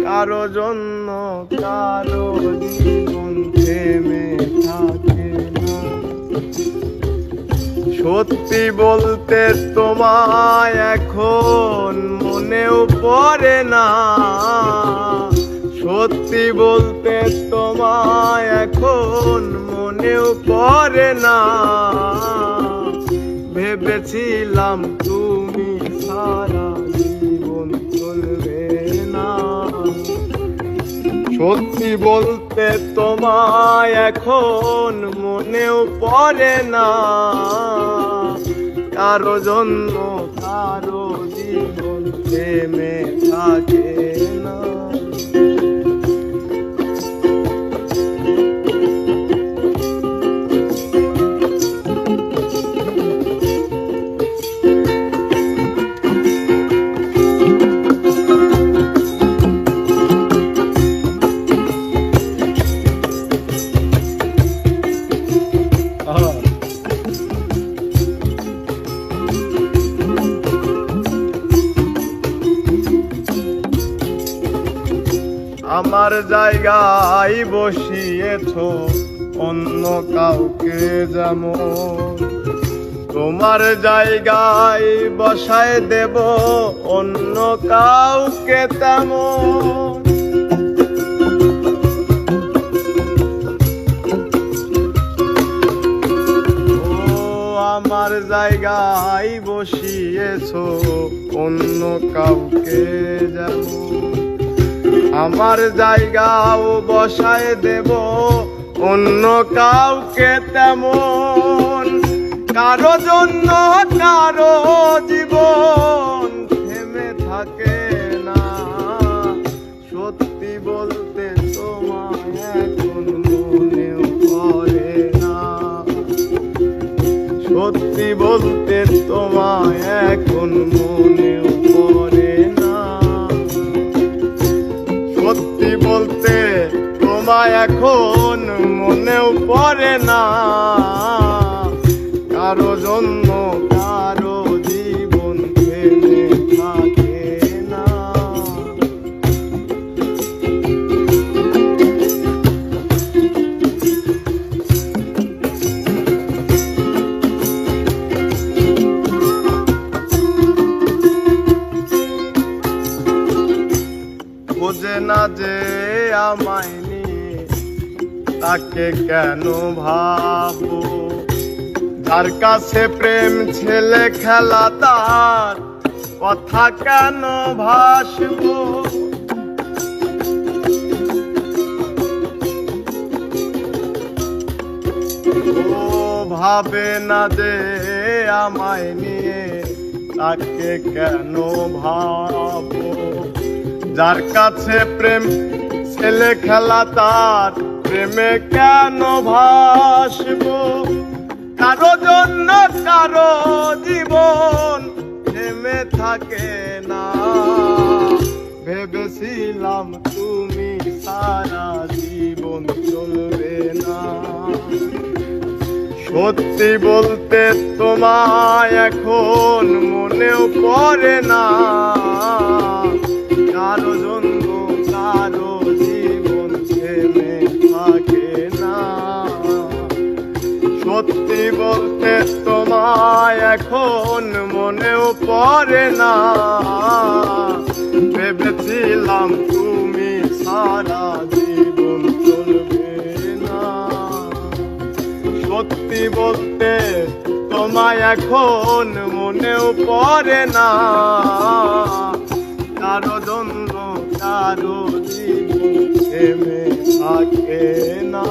কারো জন্য কারো জীবন থেমে থাকে না। সত্যি বলতে তোমায় এখন মনেও পড়ে না। সত্যি বলতে তোমায় এখন মনেও পড়ে না। ভেবেছিলাম তুমি সারা জীবন চলবে না। সত্যি বলতে তোমায় এখন মনেও পড়ে না। কারো জন্য কারো জীবন থেমে থাকে না। আমার জায়গায় বসিয়েছ অন্য কাউকে যেমন, তোমার জায়গায় বসায় দেব অন্য কাউকে তেমন। আমার জায়গায় বসিয়েছ অন্য কাউকে যেমন, আমার জায়গাও বসায় দেব অন্য কাউকে তেমন। কারো জন্য কারো জীবন থেমে থাকে না। সত্যি বলতে তোমায় এখন মনেও পড়ে না। সত্যি বলতে তোমায় এখন মনেও পড়ে না। সত্যি বলতে তোমায় এখন মনেও পড়ে না। কারো জন্য কারো জীবন থেমে থাকে না। বোঝে না যে আমায় নিয়ে তাকে কেন ভাবো। যার কাছে প্রেম ছেলে খেলা তার কথা কেন ভাসবো। ও ভাবে না যে আমায় নিয়ে তাকে কেন ভাবো। যার কাছে প্রেম ছেলে খেলা তার প্রেমে কেন ভাসবো। কারো জন্য কারো জীবন থেমে থাকে না। ভেবেছিলাম তুমি সারা জীবন চলবে না। সত্যি বলতে তোমায় এখন মনেও পড়ে না। কারো জন্য কারো জীবন থেমে থাকে না। সত্যি বলতে তোমায় এখন মনেও পড়ে না। ভেবেছিলাম তুমি সারা জীবন চলবে না। সত্যি বলতে তোমায় এখন মনেও পড়ে না। কারো জন্য কারো জীবন থেমে থাকে না।